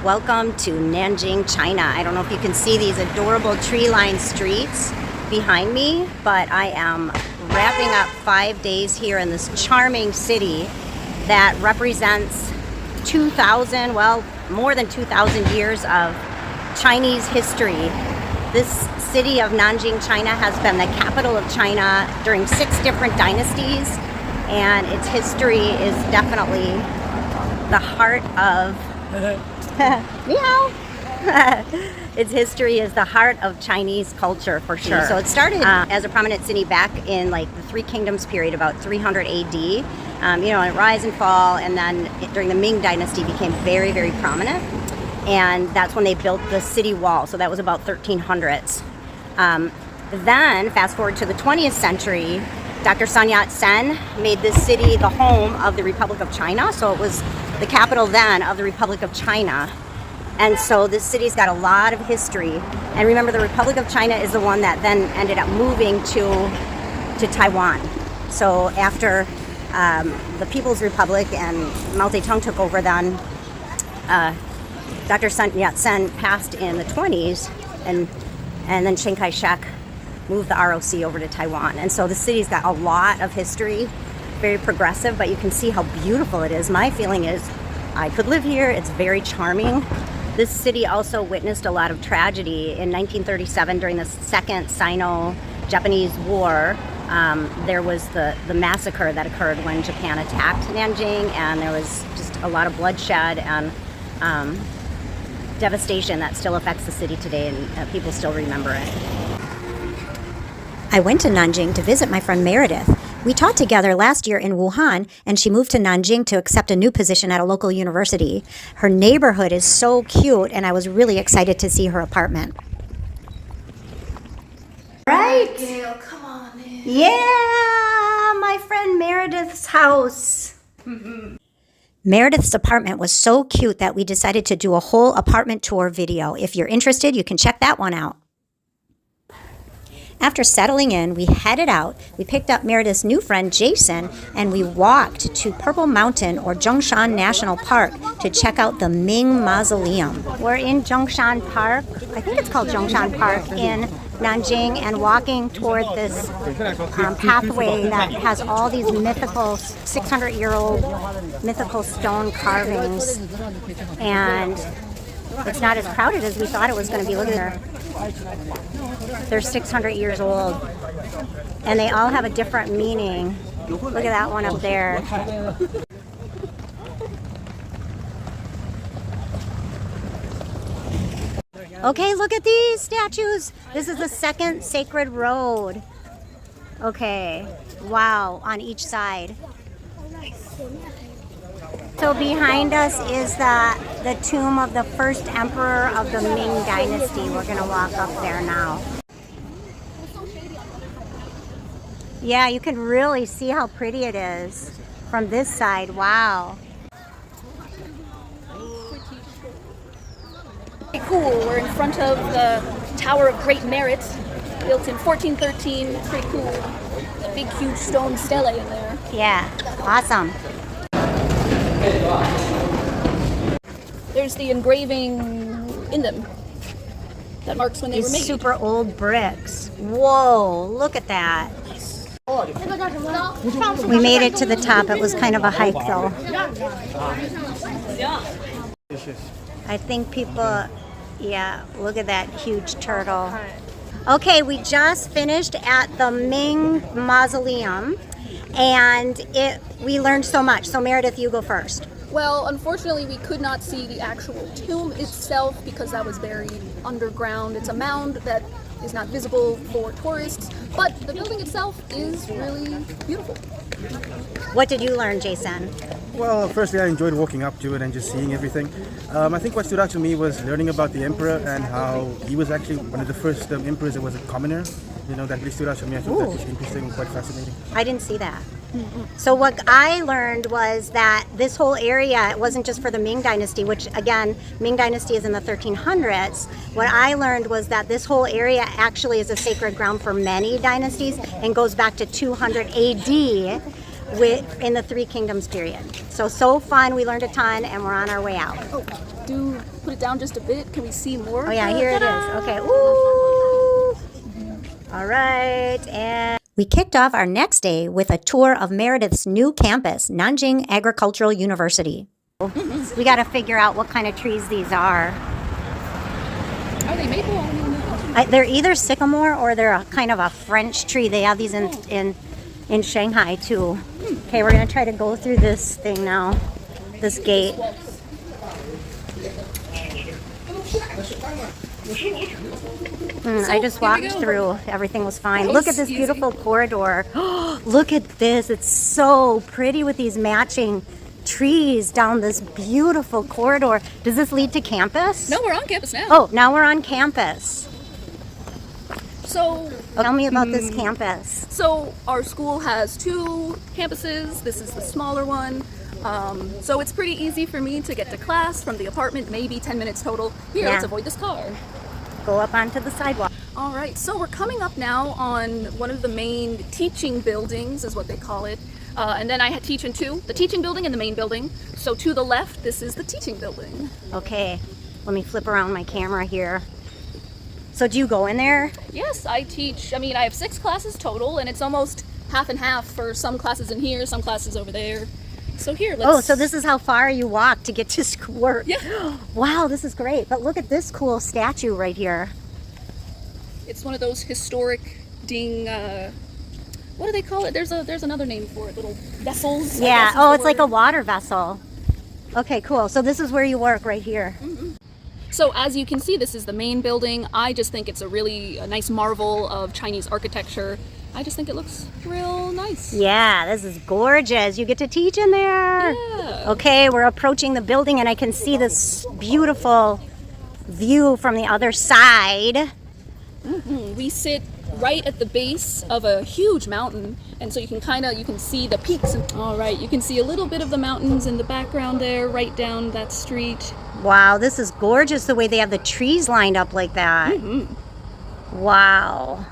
Welcome to Nanjing, China. I don't know if you can see these adorable tree-lined streets behind me, but I am wrapping up 5 days here in this charming city that represents 2,000, well, more than 2,000 years of Chinese history. This city of Nanjing, China has been the capital of China during 6 different dynasties, and its history is definitely the heart of meow. Its history is the heart of Chinese culture for sure. So it started as a prominent city back in like the Three Kingdoms period, about 300 AD. You know, it rise and fall, and then during the Ming dynasty became very, very prominent. And that's when they built the city wall. So that was about 1300s. Then fast forward to the 20th century, Dr. Yat Sen made this city the home of the Republic of China. So it was the capital then of the Republic of China. And so this city's got a lot of history. And remember, the Republic of China is the one that then ended up moving to Taiwan. So after the People's Republic and Mao Zedong took over, then Dr. Yat Sen passed in the 20s, and then Chiang Kai-shek moved the ROC over to Taiwan. And so the city's got a lot of history, very progressive, but you can see how beautiful it is. My feeling is I could live here. It's very charming. This city also witnessed a lot of tragedy. In 1937, during the Second Sino-Japanese War, there was the massacre that occurred when Japan attacked Nanjing, and there was just a lot of bloodshed and devastation that still affects the city today, and people still remember it. I went to Nanjing to visit my friend Meredith. We taught together last year in Wuhan, and she moved to Nanjing to accept a new position at a local university. Her neighborhood is so cute, and I was really excited to see her apartment. Right? Gail, come on in. Yeah, my friend Meredith's house. Meredith's apartment was so cute that we decided to do a whole apartment tour video. If you're interested, you can check that one out. After settling in, we headed out. We picked up Meredith's new friend, Jason, and we walked to Purple Mountain or Zhongshan National Park to check out the Ming Mausoleum. We're in Zhongshan Park. I think it's called Zhongshan Park in Nanjing, and walking toward this pathway that has all these mythical, 600-year-old mythical stone carvings. And it's not as crowded as we thought it was going to be. Look at her. They're 600 years old, and they all have a different meaning. Look at that one up there. Okay, look at these statues. This is the second sacred road. Okay, wow, on each side. So behind us is the tomb of the first emperor of the Ming dynasty. We're gonna walk up there now. Yeah, you can really see how pretty it is from this side. Wow. Pretty cool. We're in front of the Tower of Great Merit, built in 1413. Pretty cool. A big, huge stone stele in there. Yeah, awesome. There's the engraving in them that marks when they were made. These super old bricks. Whoa, look at that. We made it to the top. It was kind of a hike though. I think people, yeah, look at that huge turtle. Okay, we just finished at the Ming Mausoleum, and we learned so much. So Meredith, you go first. Well, unfortunately, we could not see the actual tomb itself because that was buried underground. It's a mound that is not visible for tourists, but the building itself is really beautiful. What did you learn, Jason? Well, firstly, I enjoyed walking up to it and just seeing everything. I think what stood out to me was learning about the emperor and how he was actually one of the first emperors that was a commoner. You know, that really stood out to me. I thought that was interesting and quite fascinating. I didn't see that. So what I learned was that this whole area, it wasn't just for the Ming Dynasty, which again, Ming Dynasty is in the 1300s. What I learned was that this whole area actually is a sacred ground for many dynasties and goes back to 200 AD in the Three Kingdoms period. So fun. We learned a ton, and we're on our way out. Oh, do put it down just a bit. Can we see more? Oh yeah, here it is. Okay. Ooh. All right, and We kicked off our next day with a tour of Meredith's new campus, Nanjing Agricultural University. we got to figure out what kind of trees these are. Are they maple? I don't know. They're either sycamore or they're a kind of a French tree. They have these in Shanghai too. Okay, we're gonna try to go through this thing now, this gate. I just walked through. Everything was fine. Look at this beautiful corridor. Look at this. It's so pretty with these matching trees down this beautiful corridor. Does this lead to campus? No, we're on campus now. Oh, now we're on campus. So Tell me about this campus. So our school has 2 campuses. This is the smaller one. So it's pretty easy for me to get to class from the apartment, maybe 10 minutes total. Here, Yeah. let's avoid this car. Go up onto the sidewalk. All right, so we're coming up now on one of the main teaching buildings, is what they call it. And then I teach in 2, the teaching building and the main building. So to the left, this is the teaching building. Okay, let me flip around my camera here. So do you go in there? Yes, I teach, I have 6 classes total, and it's almost half and half for some classes in here, some classes over there. So here, let's... Oh, so this is how far you walk to get to work. Yeah. Wow, this is great. But look at this cool statue right here. It's one of those historic ding, what do they call it? There's another name for it, little vessels. I Yeah, guess is oh, the it's like a word. water vessel. Okay, cool. So this is where you work right here. So as you can see, this is the main building. I just think it's a nice marvel of Chinese architecture. I just think it looks real nice. Yeah, this is gorgeous. You get to teach in there. Yeah. Okay, we're approaching the building and I can see this beautiful view from the other side. We sit right at the base of a huge mountain, and so you can see the peaks. All right, you can see a little bit of the mountains in the background there, right down that street. Wow, this is gorgeous the way they have the trees lined up like that. Wow.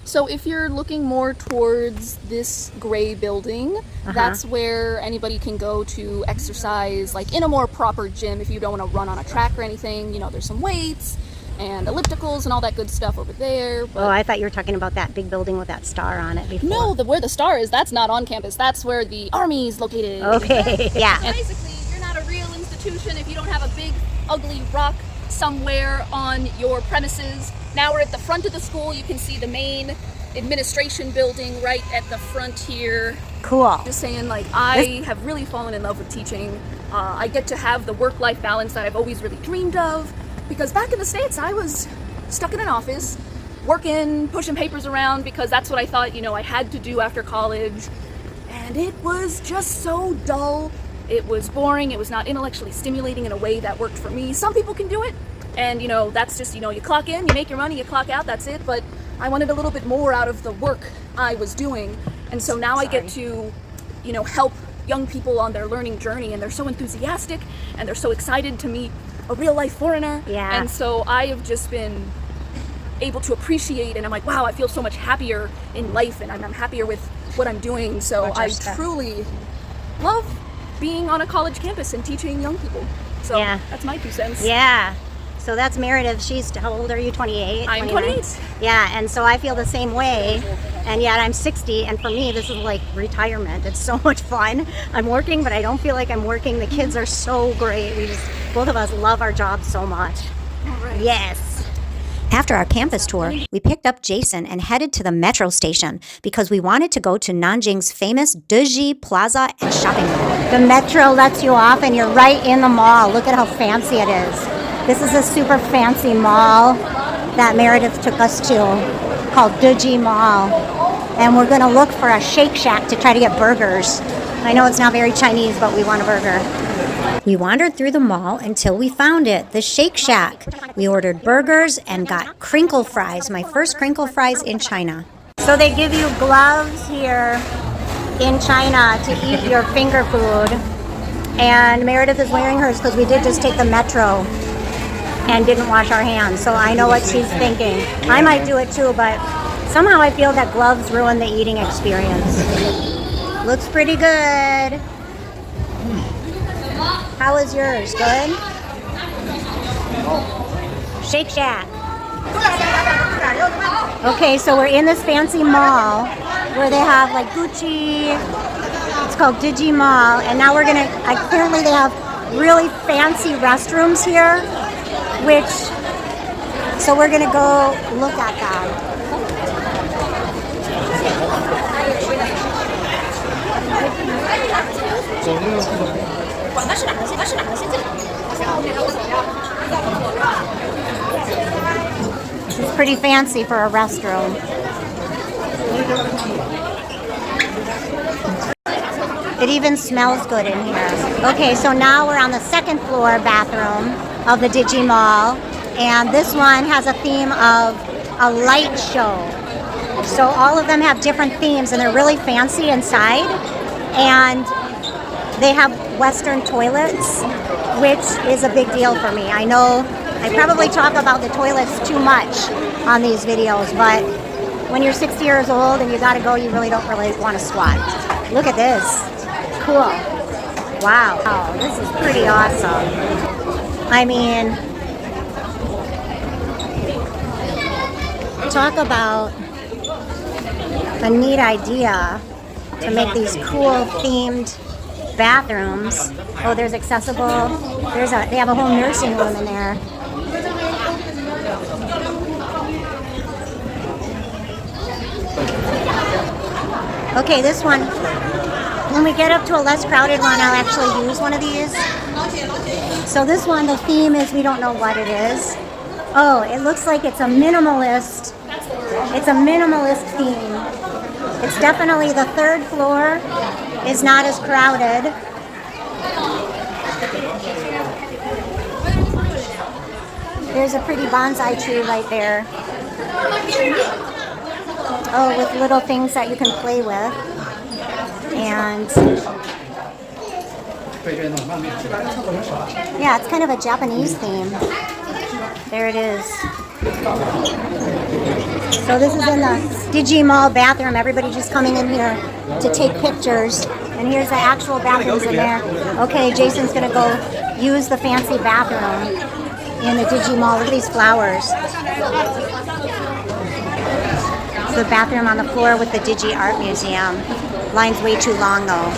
So if you're looking more towards this gray building, that's where anybody can go to exercise, like in a more proper gym. If you don't want to run on a track or anything, there's some weights and ellipticals and all that good stuff over there. But Oh, I thought you were talking about that big building with that star on it before. no, where the star is, that's not on campus. That's where the army's located. Okay, yeah. And basically, you're not a real institution if you don't have a big, ugly rock somewhere on your premises. Now we're at the front of the school. You can see the main administration building right at the front here. Cool. Just saying, I have really fallen in love with teaching. I get to have the work-life balance that I've always really dreamed of. Because back in the States, I was stuck in an office, working, pushing papers around, because that's what I thought, I had to do after college. And it was just so dull. It was boring. It was not intellectually stimulating in a way that worked for me. Some people can do it. And, that's just, you clock in, you make your money, you clock out, that's it. But I wanted a little bit more out of the work I was doing. And so now I get to, help young people on their learning journey. And they're so enthusiastic and they're so excited to meet a real life foreigner. Yeah. And so I have just been able to appreciate, and I'm like, wow, I feel so much happier in life, and I'm happier with what I'm doing. So Watch our I step. truly love being on a college campus and teaching young people. So Yeah. that's my 2 cents. Yeah. So that's Meredith. How old are you? 28? I'm 29? 28. Yeah, and so I feel the same way. And yet I'm 60, and for me, this is like retirement. It's so much fun. I'm working, but I don't feel like I'm working. The kids are so great. Both of us love our jobs so much. All right. Yes. After our campus tour, we picked up Jason and headed to the metro station because we wanted to go to Nanjing's famous Deji Plaza and shopping mall. The metro lets you off, and you're right in the mall. Look at how fancy it is. This is a super fancy mall that Meredith took us to called Deji Mall. And we're going to look for a Shake Shack to try to get burgers. I know it's not very Chinese, but we want a burger. We wandered through the mall until we found it, the Shake Shack. We ordered burgers and got crinkle fries, my first crinkle fries in China. So they give you gloves here in China to eat your finger food. And Meredith is wearing hers because we did just take the metro and didn't wash our hands. So I know what she's thinking. I might do it too, but somehow I feel that gloves ruin the eating experience. Looks pretty good. How was yours? Good? Shake Shack. Okay, so we're in this fancy mall where they have like Gucci. It's called Deji Mall, and now we're gonna. Apparently, they have really fancy restrooms here, so we're gonna go look at them. It's pretty fancy for a restroom. It even smells good in here. Okay, so now we're on the second floor bathroom of the Deji Mall, and this one has a theme of a light show. So all of them have different themes, and they're really fancy inside. And they have Western toilets, which is a big deal for me. I know I probably talk about the toilets too much on these videos, but when you're 60 years old and you gotta go, you really don't want to squat. Look at this. Cool. Wow. Oh, this is pretty awesome. I mean, talk about a neat idea to make these cool themed bathrooms. Oh, there's accessible. They have a whole nursing room in there. Okay, this one. When we get up to a less crowded one, I'll actually use one of these. So this one, the theme is we don't know what it is. Oh, it looks like it's a minimalist. It's a minimalist theme. It's definitely the third floor is not as crowded. There's a pretty bonsai tree right there. Oh, with little things that you can play with. And yeah, it's kind of a Japanese theme. There it is. So this is in the Deji Mall bathroom. Everybody just coming in here to take pictures. And here's the actual bathrooms in there. Okay, Jason's gonna go use the fancy bathroom in the Deji Mall. Look at these flowers. It's the bathroom on the floor with the Deji Art Museum. Line's way too long though.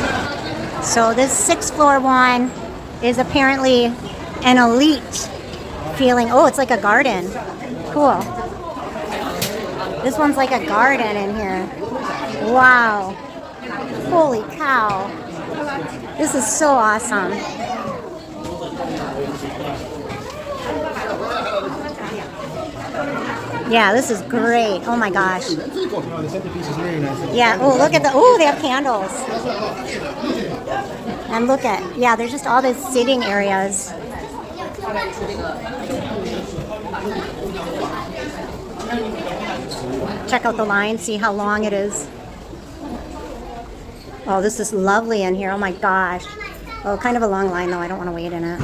So this 6th floor one is apparently an elite feeling. Oh, it's like a garden. Cool. This one's like a garden in here. Wow. Holy cow. This is so awesome. Yeah, this is great. Oh my gosh. Yeah, oh, look at they have candles. And look at, yeah, there's just all these sitting areas. Check out the line, see how long it is. Oh, this is lovely in here. Oh my gosh. Oh, kind of a long line though. I don't want to wait in it.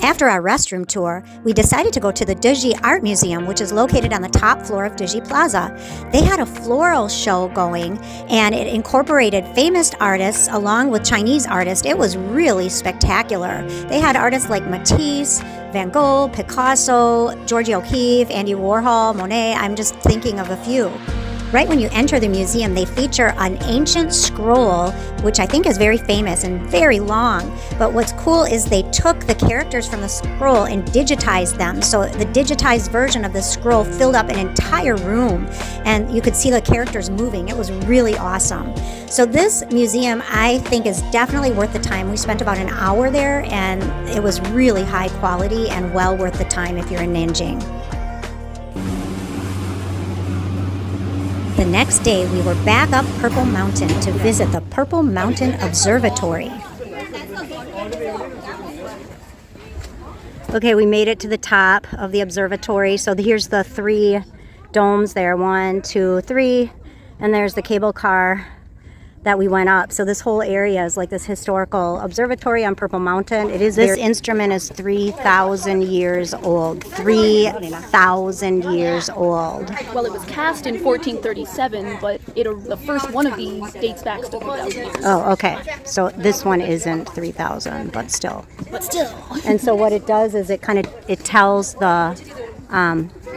After our restroom tour, we decided to go to the Deji Art Museum, which is located on the top floor of Deji Plaza. They had a floral show going, and it incorporated famous artists along with Chinese artists. It was really spectacular. They had artists like Matisse, Van Gogh, Picasso, George O'Keeffe, Andy Warhol, Monet. I'm just thinking of a few. Right when you enter the museum, they feature an ancient scroll, which I think is very famous and very long. But what's cool is they took the characters from the scroll and digitized them. So the digitized version of the scroll filled up an entire room, and you could see the characters moving. It was really awesome. So this museum, I think, is definitely worth the time. We spent about an hour there, and it was really high quality and well worth the time if you're in Nanjing. The next day, we were back up Purple Mountain to visit the Purple Mountain Observatory. Okay, we made it to the top of the observatory. So here's the 3 domes there. 1, 2, 3. And there's the cable car that we went up. So this whole area is like this historical observatory on Purple Mountain. This instrument is 3,000 years old. 3,000 years old. Well, it was cast in 1437, but the first one of these dates back to 3,000 years. Oh, okay. So this one isn't 3,000, but still. But still. And so what it does is it tells the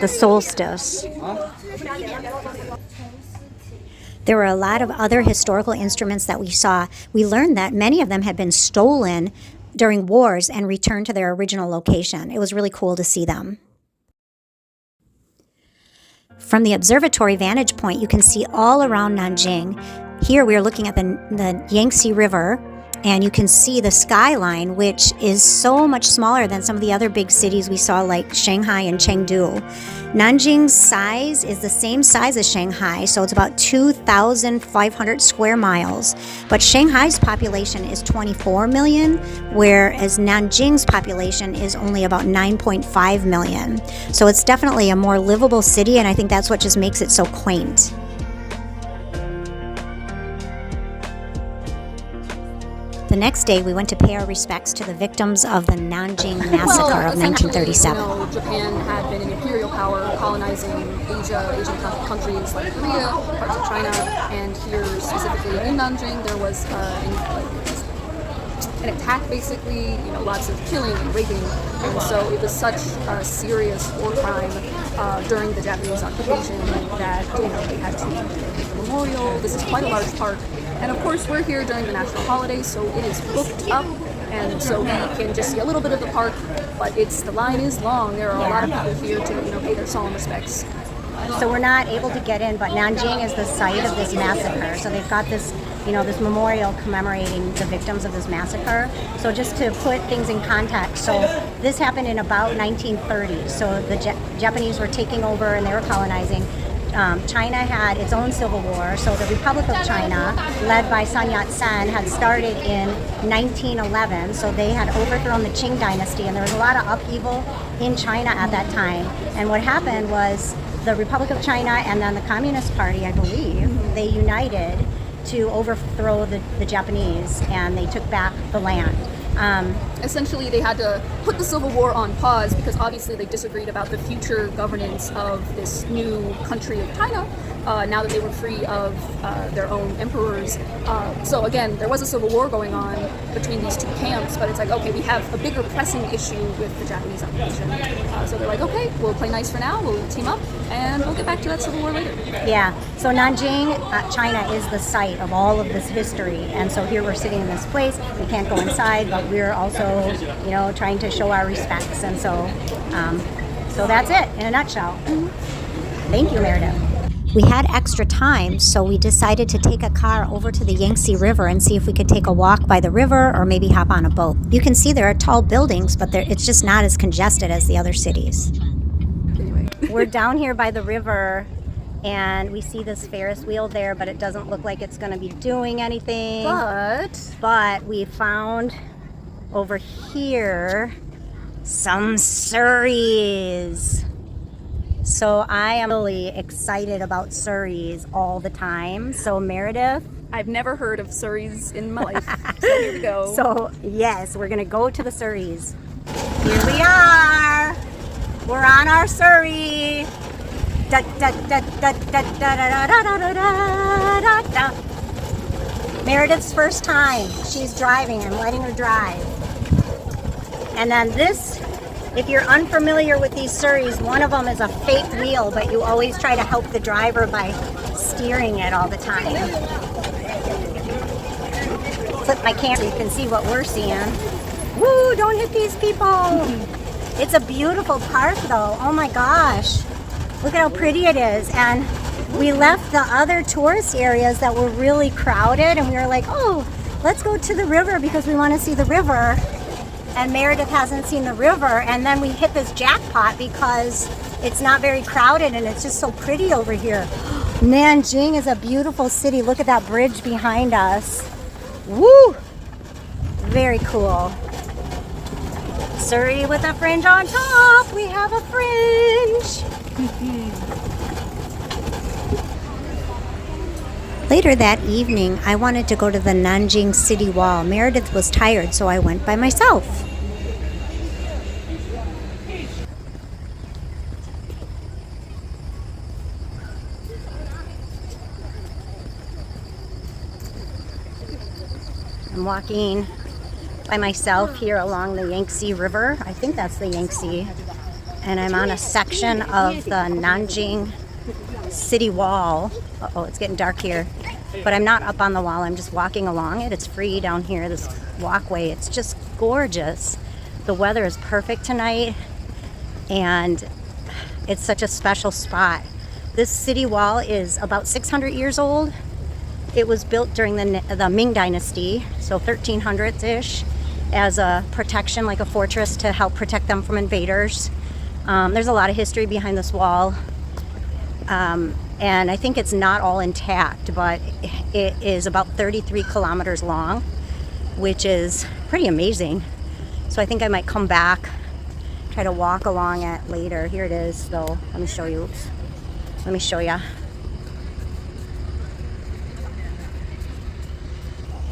solstice. There were a lot of other historical instruments that we saw. We learned that many of them had been stolen during wars and returned to their original location. It was really cool to see them. From the observatory vantage point, you can see all around Nanjing. Here we are looking at the Yangtze River, and you can see the skyline, which is so much smaller than some of the other big cities we saw, like Shanghai and Chengdu. Nanjing's size is the same size as Shanghai, so it's about 2,500 square miles. But Shanghai's population is 24 million, whereas Nanjing's population is only about 9.5 million. So it's definitely a more livable city, and I think that's what just makes it so quaint. The next day, we went to pay our respects to the victims of the Nanjing Massacre of 1937. Japan had been an imperial power colonizing Asian countries like Korea, parts of China, and here specifically in Nanjing, there was an attack, basically, lots of killing and raping, and so it was such a serious war crime during the Japanese occupation that they had to make a memorial. This is quite a large park, and of course we're here during the national holidays, so it is booked up, and so we can just see a little bit of the park, but the line is long. There are a lot of people here to pay their solemn respects. So we're not able to get in, but Nanjing is the site of this massacre. So they've got this, this memorial commemorating the victims of this massacre. So just to put things in context, so this happened in about 1930. So the Japanese were taking over and they were colonizing. China had its own civil war. So the Republic of China, led by Yat Sen, had started in 1911. So they had overthrown the Qing dynasty, and there was a lot of upheaval in China at that time. And what happened was the Republic of China and then the Communist Party, I believe, they united to overthrow the Japanese, and they took back the land. Essentially, they had to put the Civil War on pause because obviously they disagreed about the future governance of this new country of China now that they were free of their own emperors. So again, there was a civil war going on between these two camps, but it's like, okay, we have a bigger pressing issue with the Japanese occupation. So they're like, okay, we'll play nice for now, we'll team up, and we'll get back to that civil war later. Yeah, so Nanjing, China is the site of all of this history, and so here we're sitting in this place. We can't go inside, but we're also, trying to show our respects, and so that's it in a nutshell. Thank you, Meredith. We had extra time, so we decided to take a car over to the Yangtze River and see if we could take a walk by the river or maybe hop on a boat. You can see there are tall buildings, but it's just not as congested as the other cities. Anyway. We're down here by the river, and we see this Ferris wheel there, but it doesn't look like it's going to be doing anything. But we found over here some Surreys. So I am really excited about Surreys all the time. So Meredith, I've never heard of Surreys in my life, so here we go. So yes, we're gonna go to the Surreys. Here we are. We're on our Surrey. Da, da, da, da, da, da, da, da, da, da, da, da. Meredith's first time. She's driving. I'm letting her drive. And then this, if you're unfamiliar with these Surreys, one of them is a fake wheel, but you always try to help the driver by steering it all the time. Flip my camera so you can see what we're seeing. Woo, don't hit these people. It's a beautiful park though. Oh my gosh. Look at how pretty it is. And we left the other tourist areas that were really crowded, and we were like, oh, let's go to the river because we want to see the river. And Meredith hasn't seen the river, and then we hit this jackpot because it's not very crowded and it's just so pretty over here. Nanjing is a beautiful city. Look at that bridge behind us. Woo! Very cool. Surrey with a fringe on top. We have a fringe. Later that evening, I wanted to go to the Nanjing City Wall. Meredith was tired, so I went by myself. I'm walking by myself here along the Yangtze River. I think that's the Yangtze. And I'm on a section of the Nanjing City Wall. Uh-oh, it's getting dark here. But I'm not up on the wall. I'm just walking along it. It's free down here, this walkway. It's just gorgeous. The weather is perfect tonight. And it's such a special spot. This city wall is about 600 years old. It was built during the Ming Dynasty, so 1300s-ish, as a protection, like a fortress to help protect them from invaders. There's a lot of history behind this wall, and I think it's not all intact, but it is about 33 kilometers long, which is pretty amazing. So I think I might come back, try to walk along it later. Here it is, though. Let me show you. Oops. Let me show you.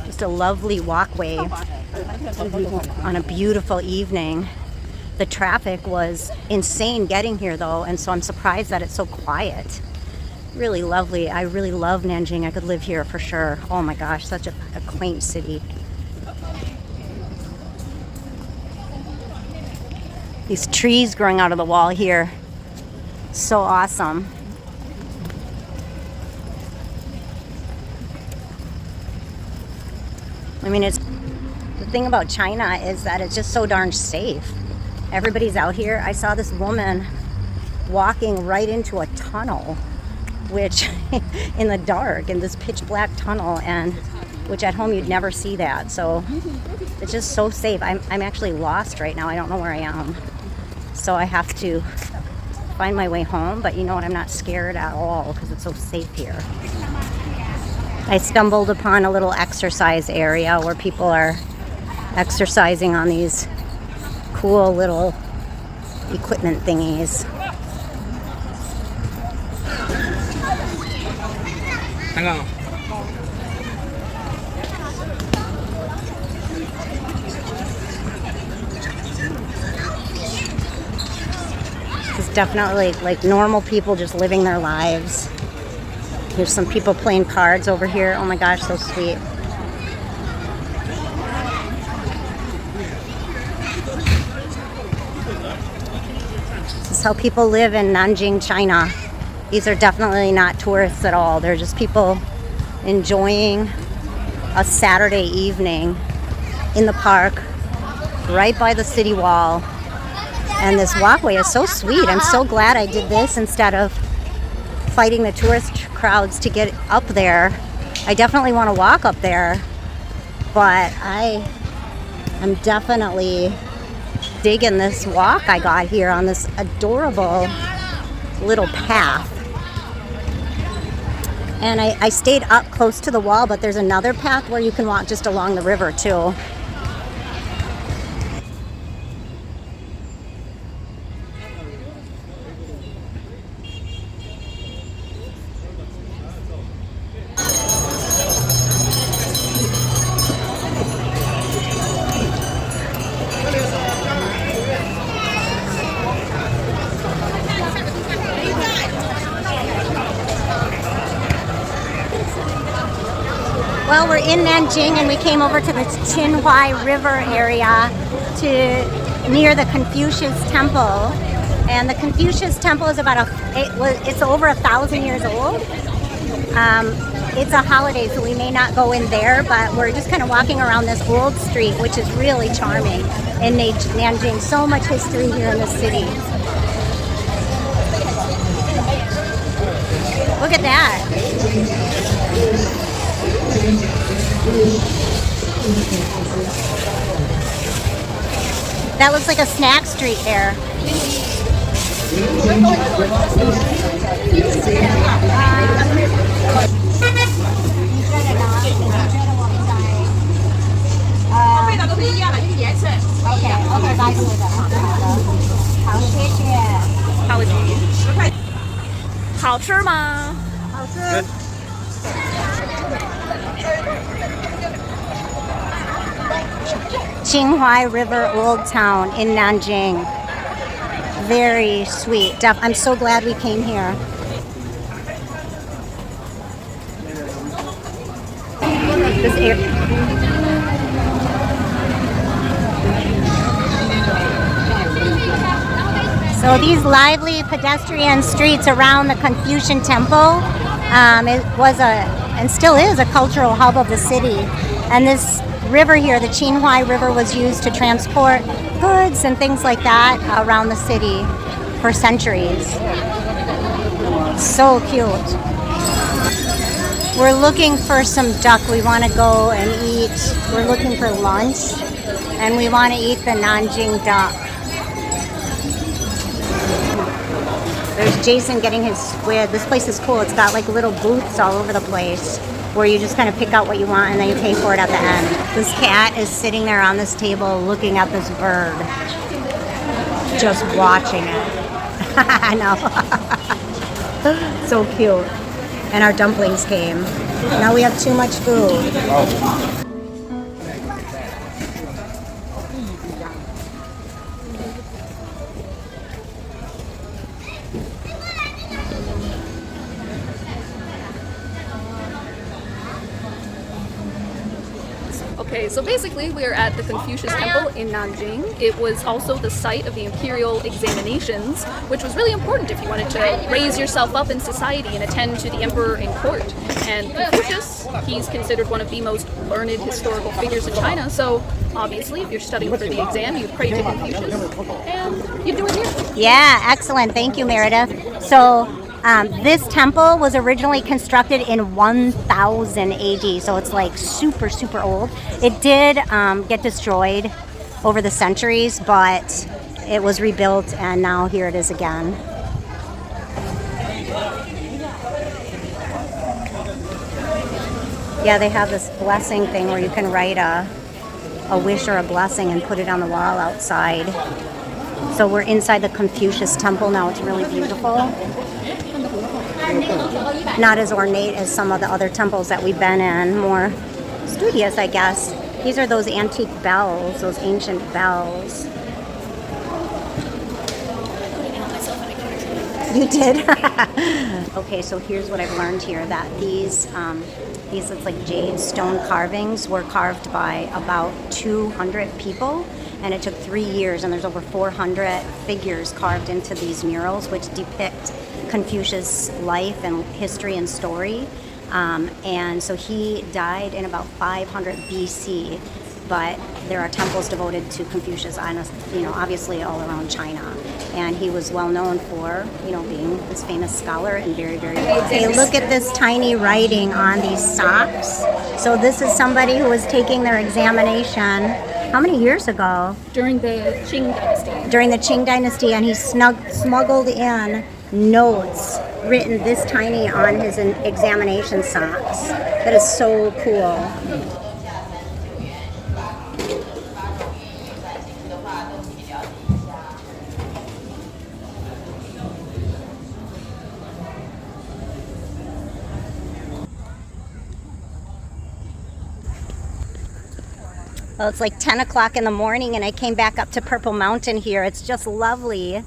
Just a lovely walkway on a beautiful evening. The traffic was insane getting here though, and so I'm surprised that it's so quiet. Really lovely. I really love Nanjing. I could live here for sure. Oh my gosh, such a quaint city. These trees growing out of the wall here. So awesome. I mean, the thing about China is that it's just so darn safe. Everybody's out here. I saw this woman walking right into a tunnel, which in the dark, in this pitch black tunnel, and which at home you'd never see that. So it's just so safe. I'm actually lost right now. I don't know where I am. So I have to find my way home, but you know what? I'm not scared at all because it's so safe here. I stumbled upon a little exercise area where people are exercising on these cool little equipment thingies. It's definitely like normal people just living their lives. There's some people playing cards over here. Oh my gosh, so sweet. This is how people live in Nanjing, China. These are definitely not tourists at all. They're just people enjoying a Saturday evening in the park right by the city wall. And this walkway is so sweet. I'm so glad I did this instead of fighting the tourist crowds to get up there. I definitely want to walk up there, but I'm definitely digging this walk I got here on this adorable little path. And I stayed up close to the wall, but there's another path where you can walk just along the river too. Well, we're in Nanjing and we came over to the Quinhuai River area near the Confucius Temple. And the Confucius Temple is it's over 1,000 years old. It's a holiday, so we may not go in there, but we're just kind of walking around this old street, which is really charming in Nanjing. So much history here in the city. Look at that. That looks like a snack street there. Good. Quinhuai River Old Town in Nanjing. Very sweet. I'm so glad we came here. This So these lively pedestrian streets around the Confucius Temple, it was and still is a cultural hub of the city. And this river here, the Quinhuai River, was used to transport goods and things like that around the city for centuries. So cute. We're looking for some duck. We want to go and eat. We're looking for lunch, and we want to eat the Nanjing duck. There's Jason getting his squid. This place is cool. It's got like little booths all over the place where you just kind of pick out what you want and then you pay for it at the end. This cat is sitting there on this table looking at this bird, just watching it. I know. So cute. And our dumplings came. Now we have too much food. Okay, so basically we are at the Confucius Temple in Nanjing. It was also the site of the imperial examinations, which was really important if you wanted to raise yourself up in society and attend to the emperor in court. And Confucius, he's considered one of the most learned historical figures in China, so obviously if you're studying for the exam, you pray to Confucius, and you do it here. Yeah, excellent. Thank you, Meredith. So this temple was originally constructed in 1000 AD, so it's like super, super old. It did get destroyed over the centuries, but it was rebuilt, and now here it is again. Yeah, they have this blessing thing where you can write a wish or a blessing and put it on the wall outside. So we're inside the Confucius Temple now. It's really beautiful. Not as ornate as some of the other temples that we've been in, more studious, I guess. These are those antique bells, those ancient bells. You did? Okay, so here's what I've learned here, that these it's like jade stone carvings were carved by about 200 people, and it took 3 years, and there's over 400 figures carved into these murals which depict Confucius' life and history and story. And so he died in about 500 BC, but there are temples devoted to Confucius, obviously all around China. And he was well known for, being this famous scholar and very, very Hey, look at this tiny writing on these socks. So this is somebody who was taking their examination, how many years ago? During the Qing dynasty. During the Qing dynasty, and he smuggled in notes written this tiny on his examination socks. That is so cool. Well, it's like 10 o'clock in the morning, and I came back up to Purple Mountain here. It's just lovely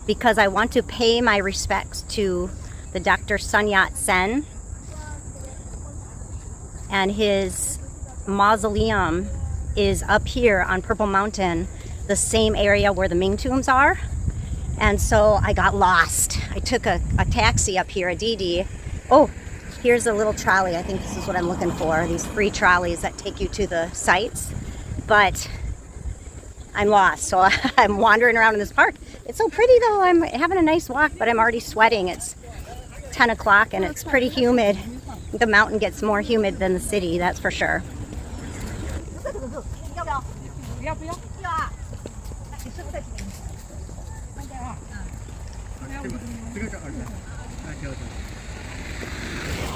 because I want to pay my respects to the Dr. Yat Sen. And his mausoleum is up here on Purple Mountain, the same area where the Ming tombs are. And so I got lost. I took a taxi up here, a Didi. Oh, here's a little trolley. I think this is what I'm looking for. These free trolleys that take you to the sites. But I'm lost, so I'm wandering around in this park. It's so pretty though. I'm having a nice walk, but I'm already sweating. It's 10 o'clock and it's pretty humid. The mountain gets more humid than the city, that's for sure.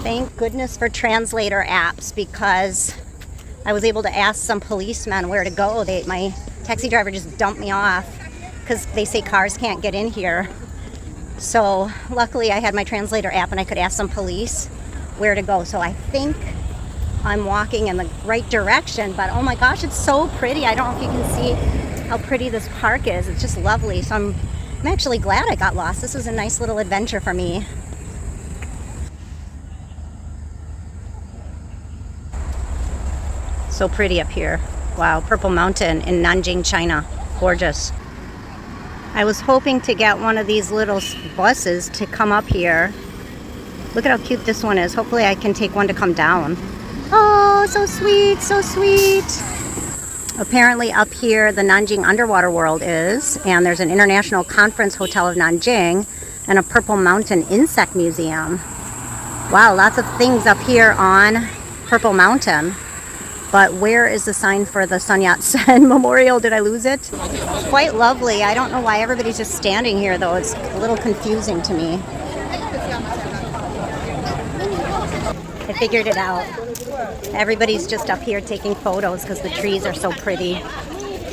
Thank goodness for translator apps, because I was able to ask some policemen where to go. My taxi driver just dumped me off because they say cars can't get in here. So luckily I had my translator app and I could ask some police where to go. So I think I'm walking in the right direction, but oh my gosh, it's so pretty. I don't know if you can see how pretty this park is. It's just lovely. So I'm actually glad I got lost. This was a nice little adventure for me. So pretty up here. Wow, Purple Mountain in Nanjing, China. Gorgeous. I was hoping to get one of these little buses to come up here. Look at how cute this one is. Hopefully I can take one to come down. Oh, so sweet, so sweet. Apparently up here the Nanjing Underwater World is, and there's an International Conference Hotel of Nanjing and a Purple Mountain Insect Museum. Wow, lots of things up here on Purple Mountain. But where is the sign for the Yat Sen Memorial? Did I lose it? Quite lovely. I don't know why everybody's just standing here though. It's a little confusing to me. I figured it out. Everybody's just up here taking photos because the trees are so pretty.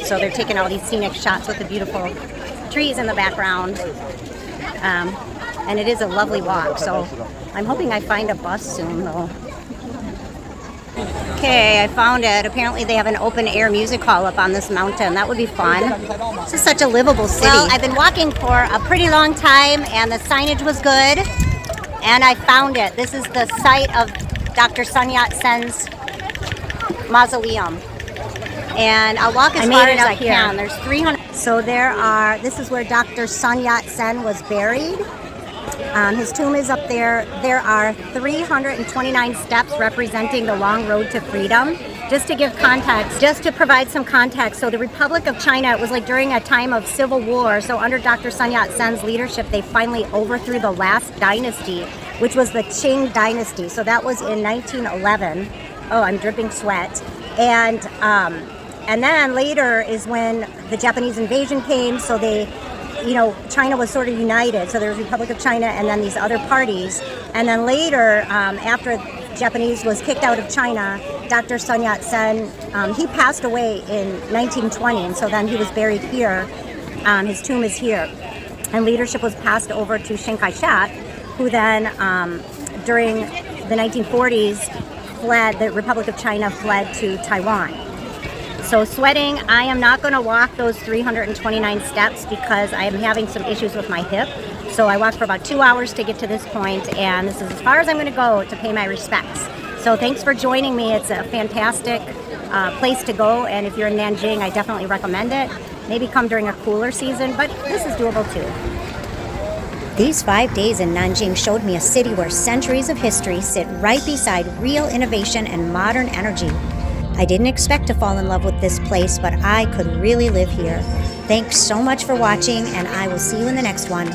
So they're taking all these scenic shots with the beautiful trees in the background. And it is a lovely walk. So I'm hoping I find a bus soon though. Okay, I found it. Apparently they have an open air music hall up on this mountain. That would be fun. This is such a livable city. Well, I've been walking for a pretty long time and the signage was good. And I found it. This is the site of Dr. Yat Sen's mausoleum. And I'll walk as far as I can. There's 300. So this is where Dr. Yat Sen was buried. His tomb is up there. There are 329 steps representing the long road to freedom. Just to give context, just to provide some context, so the Republic of China, it was like during a time of civil war. So under Dr. Yat Sen's leadership, they finally overthrew the last dynasty, which was the Qing dynasty. So that was in 1911. Oh, I'm dripping sweat. And then later is when the Japanese invasion came. So China was sort of united. So there was Republic of China and then these other parties. And then later, after Japanese was kicked out of China, Dr. Yat Sen, he passed away in 1920. And so then he was buried here. His tomb is here. And leadership was passed over to Chiang Kai-shek, who then, during the 1940s, the Republic of China fled to Taiwan. So sweating, I am not going to walk those 329 steps because I am having some issues with my hip. So I walked for about 2 hours to get to this point, and this is as far as I'm going to go to pay my respects. So thanks for joining me. It's a fantastic place to go, and if you're in Nanjing, I definitely recommend it. Maybe come during a cooler season, but this is doable too. These 5 days in Nanjing showed me a city where centuries of history sit right beside real innovation and modern energy. I didn't expect to fall in love with this place, but I could really live here. Thanks so much for watching, and I will see you in the next one.